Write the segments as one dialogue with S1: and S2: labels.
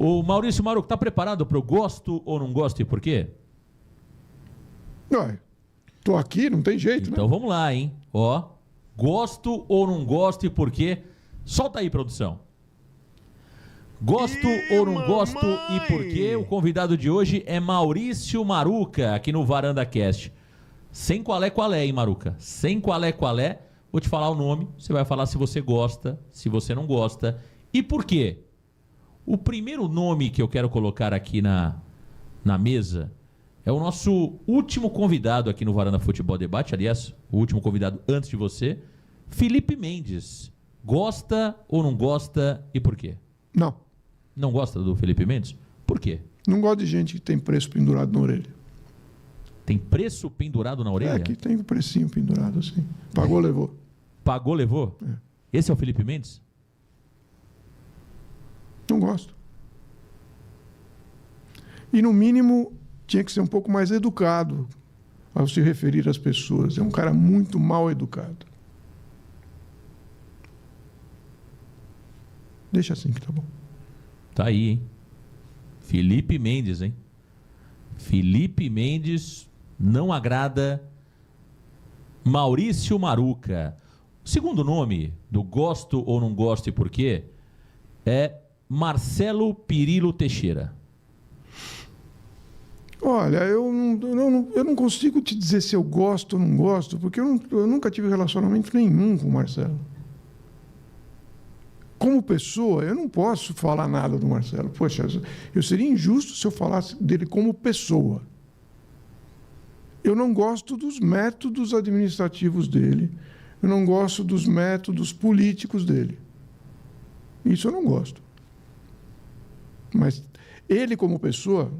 S1: O Maurício Maruco, tá preparado para o gosto ou não gosto e por quê?
S2: Ué, tô aqui, não tem jeito,
S1: Então
S2: né?
S1: vamos lá, hein? Ó, gosto ou não gosto e por quê? Solta aí, produção. Gosto ou não gosto e por quê? O convidado de hoje é Maurício Maruca, aqui no Varanda Cast. Sem qual é, hein, Maruca? Sem qual é. Vou te falar o nome, você vai falar se você gosta, se você não gosta e por quê. O primeiro nome que eu quero colocar aqui na mesa é o nosso último convidado aqui no Varanda Futebol Debate, aliás, o último convidado antes de você, Felipe Mendes. Gosta ou não gosta e por quê?
S2: Não.
S1: Não gosta do Felipe Mendes? Por quê?
S2: Não gosto de gente que tem preço pendurado na orelha.
S1: Tem preço pendurado na orelha?
S2: É, que tem o precinho pendurado assim. Pagou, levou.
S1: Pagou, levou?
S2: É.
S1: Esse é o Felipe Mendes?
S2: Não gosto. E, no mínimo, tinha que ser um pouco mais educado ao se referir às pessoas. É um cara muito mal educado. Deixa assim que tá bom.
S1: Tá aí, hein? Felipe Mendes, hein? Felipe Mendes não agrada Maurício Maruca. O segundo nome do gosto ou não gosto e por quê é Marcelo Pirillo Teixeira.
S2: Olha, eu não consigo te dizer se eu gosto ou não gosto, porque eu nunca tive relacionamento nenhum com o Marcelo. Como pessoa, eu não posso falar nada do Marcelo. Poxa, eu seria injusto se eu falasse dele como pessoa. Eu não gosto dos métodos administrativos dele. Eu não gosto dos métodos políticos dele. Isso eu não gosto. Mas ele como pessoa,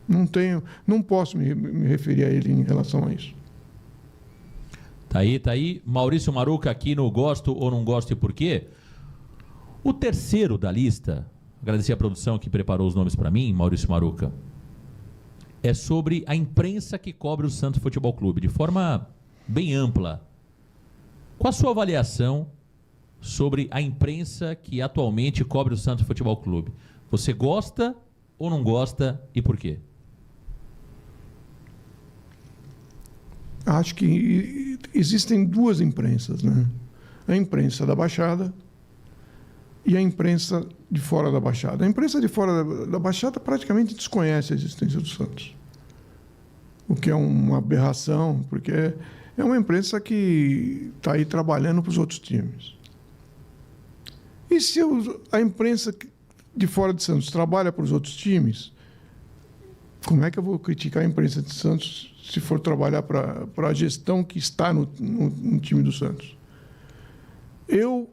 S2: não posso me referir a ele em relação a isso.
S1: Tá aí. Maurício Maruca aqui no Gosto ou Não Gosto e Por quê? O terceiro da lista, agradecer a produção que preparou os nomes para mim, Maurício Maruca, é sobre a imprensa que cobre o Santos Futebol Clube, de forma bem ampla. Qual a sua avaliação sobre a imprensa que atualmente cobre o Santos Futebol Clube? Você gosta ou não gosta e por quê?
S2: Acho que existem duas imprensas, né? A imprensa da Baixada e a imprensa de fora da Baixada. A imprensa de fora da Baixada praticamente desconhece a existência do Santos, o que é uma aberração, porque é uma imprensa que está aí trabalhando para os outros times. E se a imprensa de fora de Santos trabalha para os outros times, como é que eu vou criticar a imprensa de Santos se for trabalhar para a gestão que está no time do Santos? Eu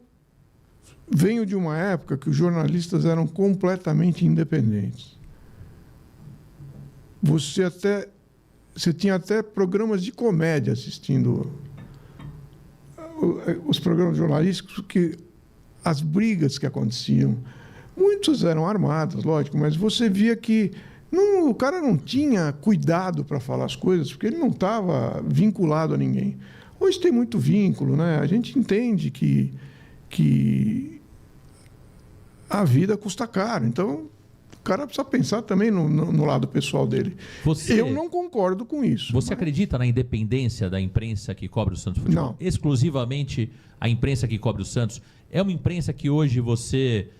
S2: venho de uma época que os jornalistas eram completamente independentes. Você tinha até programas de comédia assistindo os programas jornalísticos, porque as brigas que aconteciam, muitos eram armadas, lógico, mas você via que o cara não tinha cuidado para falar as coisas, porque ele não estava vinculado a ninguém. Hoje tem muito vínculo, né? A gente entende que a vida custa caro. Então, o cara precisa pensar também no lado pessoal dele. Eu não concordo com isso.
S1: Você acredita na independência da imprensa que cobre o Santos Futebol?
S2: Não.
S1: Exclusivamente a imprensa que cobre o Santos? É uma imprensa que hoje você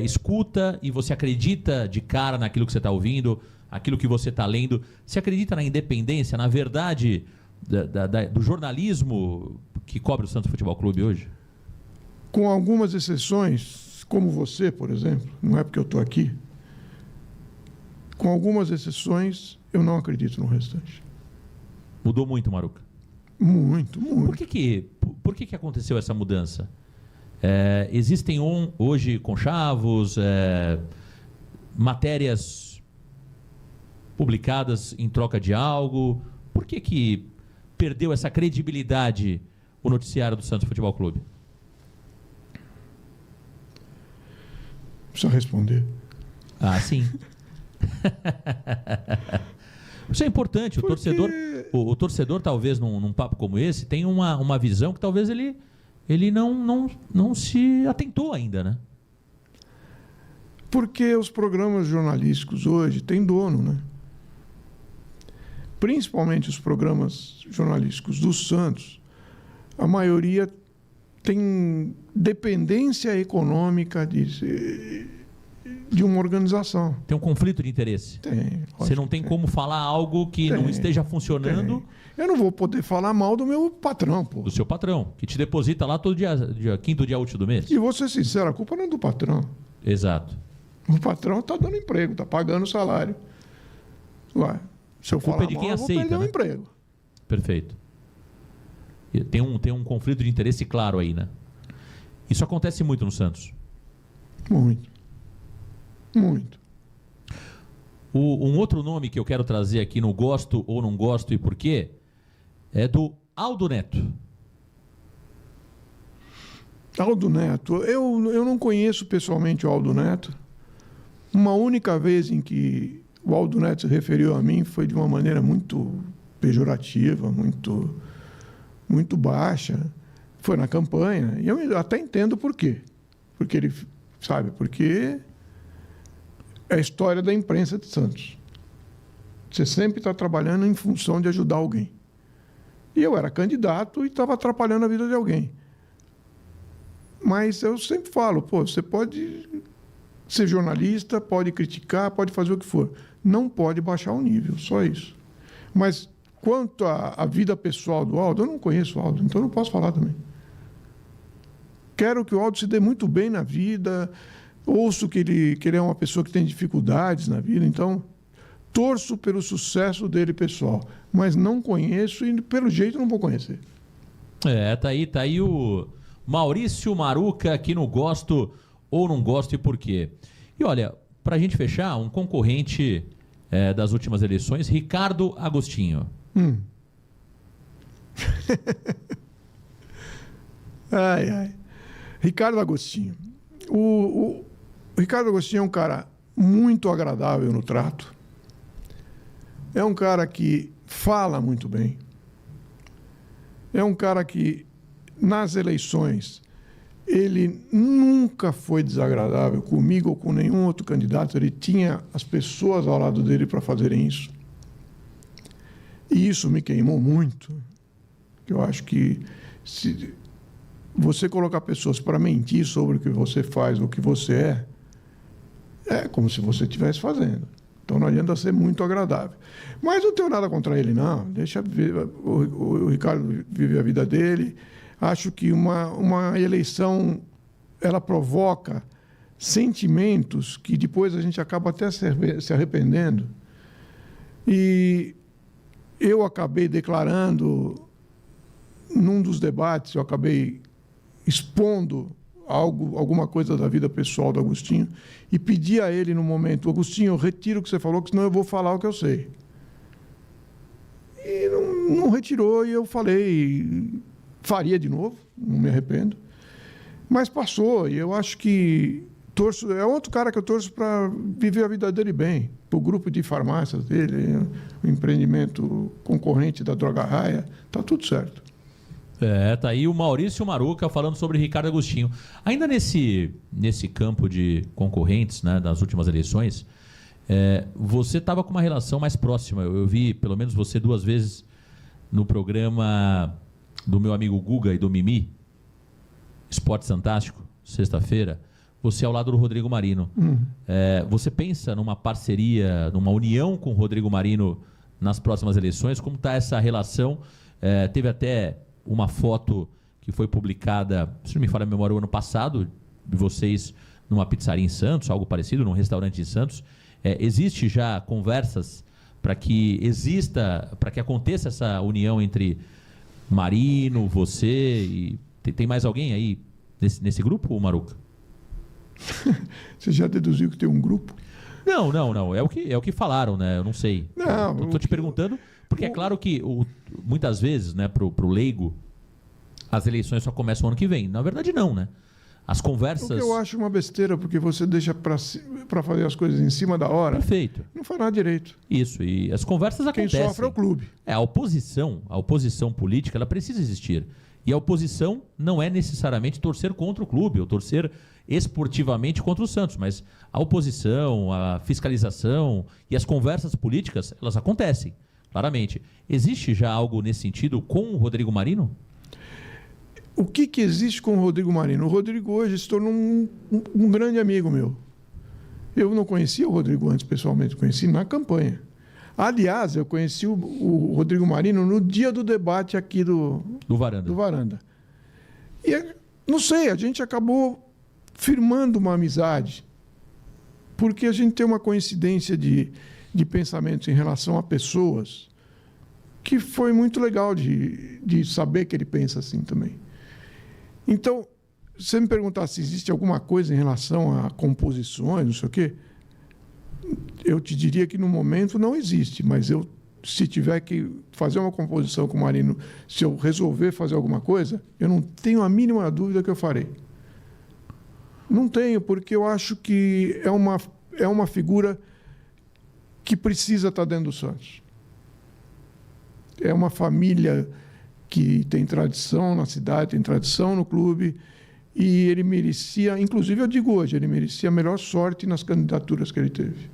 S1: escuta e você acredita de cara naquilo que você está ouvindo, aquilo que você está lendo? Você acredita na independência, na verdade do jornalismo que cobre o Santos Futebol Clube hoje?
S2: Com algumas exceções, como você, por exemplo, não é porque eu estou aqui, com algumas exceções, eu não acredito no restante.
S1: Mudou muito, Maruca?
S2: Muito, muito.
S1: Por que aconteceu essa mudança? Existem hoje conchavos, matérias publicadas em troca de algo. Por que perdeu essa credibilidade o noticiário do Santos Futebol Clube?
S2: Precisa responder.
S1: Ah, sim. Isso é importante. O torcedor talvez, num papo como esse, tem uma visão que talvez ele não se atentou ainda, né?
S2: Porque os programas jornalísticos hoje têm dono, né? Principalmente os programas jornalísticos do Santos, a maioria tem dependência econômica de uma organização.
S1: Tem um conflito de interesse.
S2: Tem.
S1: Você não tem como falar algo que não esteja funcionando.
S2: Eu não vou poder falar mal do meu patrão, pô.
S1: Do seu patrão, que te deposita lá todo dia quinto dia útil do mês.
S2: E vou ser sincero, a culpa não é do patrão.
S1: Exato.
S2: O patrão está dando emprego, está pagando o salário. Ué, se eu falar
S1: é de quem
S2: mal, eu vou
S1: aceita,
S2: perder
S1: né?
S2: o emprego.
S1: Perfeito. E tem um conflito de interesse claro aí, né? Isso acontece muito no Santos.
S2: Muito. Muito.
S1: Um outro nome que eu quero trazer aqui no Gosto ou Não Gosto e Por quê é do Aldo Neto.
S2: Aldo Neto. Eu não conheço pessoalmente o Aldo Neto. Uma única vez em que o Aldo Neto se referiu a mim foi de uma maneira muito pejorativa, muito baixa. Foi na campanha. E eu até entendo por quê. Porque ele, sabe, porque é a história da imprensa de Santos. Você sempre está trabalhando em função de ajudar alguém. E eu era candidato e estava atrapalhando a vida de alguém. Mas eu sempre falo, pô, você pode ser jornalista, pode criticar, pode fazer o que for. Não pode baixar o nível, só isso. Mas quanto à vida pessoal do Aldo, eu não conheço o Aldo, então não posso falar também. Quero que o Aldo se dê muito bem na vida, ouço que ele é uma pessoa que tem dificuldades na vida, então torço pelo sucesso dele pessoal, mas não conheço e pelo jeito não vou conhecer.
S1: Tá aí o Maurício Maruca aqui no Gosto ou Não Gosto e Por quê. E olha, pra gente fechar, um concorrente das últimas eleições, Ricardo Agostinho.
S2: Ai. Ricardo Agostinho. O Ricardo Agostinho é um cara muito agradável no trato. É um cara que fala muito bem. É um cara que, nas eleições, ele nunca foi desagradável comigo ou com nenhum outro candidato. Ele tinha as pessoas ao lado dele para fazerem isso. E isso me queimou muito. Eu acho que se você colocar pessoas para mentir sobre o que você faz ou o que você é como se você estivesse fazendo. Então não adianta ser muito agradável. Mas não tenho nada contra ele, não. Deixa o Ricardo viver a vida dele. Acho que uma eleição, ela provoca sentimentos que depois a gente acaba até se arrependendo. E eu acabei declarando, num dos debates, eu acabei expondo alguma coisa da vida pessoal do Agostinho e pedi a ele no momento: Agostinho, eu retiro o que você falou, que senão eu vou falar o que eu sei. E não retirou, e eu falei, faria de novo, não me arrependo. Mas passou, e eu acho que é outro cara que eu torço para viver a vida dele bem, para o grupo de farmácias dele, o empreendimento concorrente da Droga Raia, está tudo certo.
S1: Tá aí o Maurício Maruca falando sobre Ricardo Agostinho. Ainda nesse campo de concorrentes, né, das últimas eleições, você estava com uma relação mais próxima. Eu vi pelo menos você 2 vezes no programa do meu amigo Guga e do Mimi, Esporte Fantástico, sexta-feira, você ao lado do Rodrigo Marino. Você pensa numa parceria, numa união com o Rodrigo Marino nas próximas eleições? Como está essa relação? Teve até uma foto que foi publicada, se não me falha a memória, o ano passado, de vocês numa pizzaria em Santos, algo parecido, num restaurante em Santos. Existe já conversas para que aconteça essa união entre Marino, você e... Tem mais alguém aí nesse grupo, Maruca?
S2: Você já deduziu que tem um grupo?
S1: Não. É o que falaram, né? Eu não sei.
S2: Não.
S1: Estou te perguntando, porque é claro que muitas vezes, né, pro leigo, as eleições só começam ano que vem. Na verdade, não, né? As conversas...
S2: O que eu acho uma besteira, porque você deixa para fazer as coisas em cima da hora.
S1: Perfeito.
S2: Não faz nada direito.
S1: Isso, e as conversas acontecem.
S2: Quem sofre é o clube.
S1: A oposição política, ela precisa existir. E a oposição não é necessariamente torcer contra o clube, ou torcer esportivamente contra o Santos, mas a oposição, a fiscalização e as conversas políticas, elas acontecem, claramente. Existe já algo nesse sentido com o Rodrigo Marino?
S2: O que existe com o Rodrigo Marino? O Rodrigo hoje se tornou um grande amigo meu. Eu não conhecia o Rodrigo antes pessoalmente, conheci na campanha. Aliás, eu conheci o Rodrigo Marino no dia do debate aqui do Varanda. E, não sei, a gente acabou firmando uma amizade, porque a gente tem uma coincidência de pensamentos em relação a pessoas que foi muito legal de saber que ele pensa assim também. Então, se você me perguntar se existe alguma coisa em relação a composições, não sei o quê, eu te diria que no momento não existe, mas se tiver que fazer uma composição com o Marino, se eu resolver fazer alguma coisa, eu não tenho a mínima dúvida que eu farei. Não tenho, porque eu acho que é uma figura que precisa estar dentro do Santos. É uma família que tem tradição na cidade, tem tradição no clube, e ele merecia, inclusive eu digo hoje, ele merecia a melhor sorte nas candidaturas que ele teve.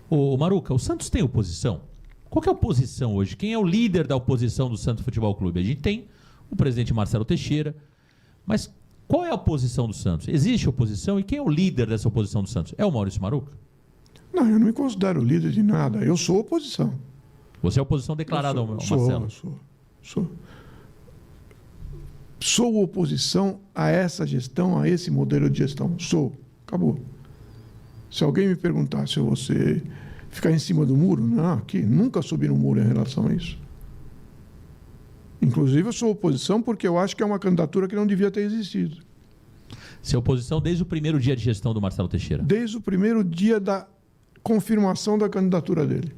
S1: Ô Maruca, o Santos tem oposição? Qual que é a oposição hoje? Quem é o líder da oposição do Santos Futebol Clube? A gente tem o presidente Marcelo Teixeira, mas qual é a oposição do Santos? Existe oposição? E quem é o líder dessa oposição do Santos? É o Maurício Maruca?
S2: Não, eu não me considero líder de nada, eu sou oposição.
S1: Você é oposição declarada ao Marcelo?
S2: Sou oposição a essa gestão, a esse modelo de gestão. Sou. Acabou. Se alguém me perguntar se você ficar em cima do muro, não, aqui, nunca subi no muro em relação a isso. Inclusive, eu sou oposição porque eu acho que é uma candidatura que não devia ter existido.
S1: Você é oposição desde o primeiro dia de gestão do Marcelo Teixeira?
S2: Desde o primeiro dia da confirmação da candidatura dele.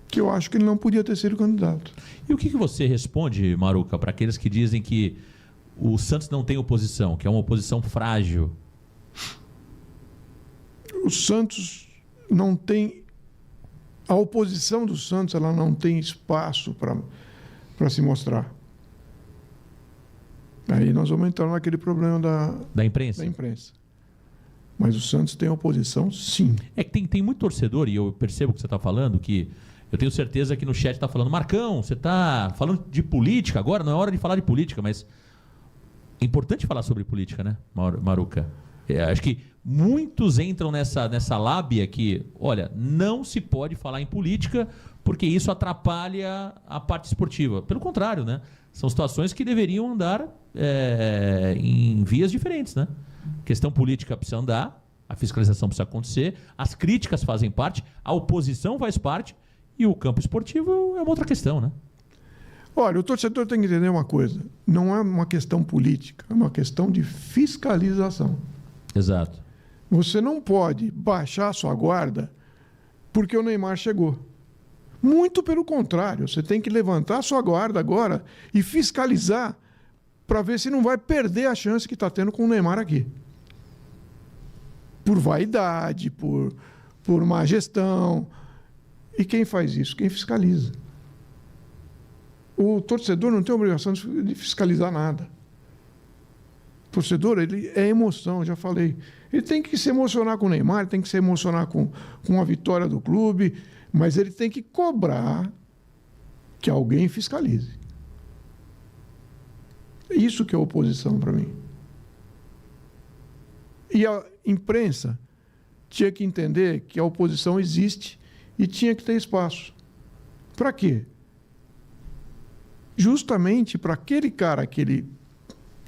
S2: Que eu acho que ele não podia ter sido candidato.
S1: E o que você responde, Maruca, para aqueles que dizem que o Santos não tem oposição, que é uma oposição frágil?
S2: O Santos não tem... A oposição do Santos, ela não tem espaço para se mostrar. Aí nós vamos entrar naquele problema
S1: da imprensa.
S2: Mas o Santos tem oposição, sim.
S1: É que tem muito torcedor, e eu percebo que você está falando, que eu tenho certeza que no chat está falando, Marcão, você está falando de política agora? Não é hora de falar de política, mas é importante falar sobre política, né, Maruca? Acho que muitos entram nessa lábia que, olha, não se pode falar em política porque isso atrapalha a parte esportiva. Pelo contrário, né? São situações que deveriam andar em vias diferentes, né? A questão política precisa andar, a fiscalização precisa acontecer, as críticas fazem parte, a oposição faz parte e o campo esportivo é uma outra questão, né?
S2: Olha, o torcedor tem que entender uma coisa, não é uma questão política, é uma questão de fiscalização.
S1: Exato.
S2: Você não pode baixar a sua guarda porque o Neymar chegou. Muito pelo contrário, você tem que levantar a sua guarda agora e fiscalizar para ver se não vai perder a chance que está tendo com o Neymar aqui. Por vaidade, por má gestão. E quem faz isso? Quem fiscaliza. O torcedor não tem obrigação de fiscalizar nada. O torcedor, ele é emoção, já falei. Ele tem que se emocionar com o Neymar, tem que se emocionar com a vitória do clube, mas ele tem que cobrar que alguém fiscalize. É isso que é oposição para mim. E a imprensa tinha que entender que a oposição existe e tinha que ter espaço. Para quê? Justamente para aquele cara que ele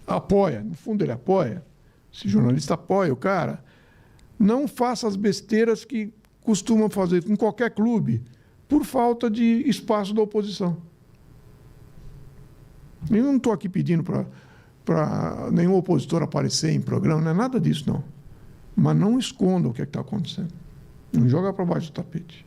S2: apoia, no fundo ele apoia, esse jornalista apoia o cara, não faça as besteiras que costumam fazer em qualquer clube por falta de espaço da oposição. Eu não estou aqui pedindo para nenhum opositor aparecer em programa, não é nada disso, não. Mas não esconda o que está acontecendo. Não joga para baixo do tapete.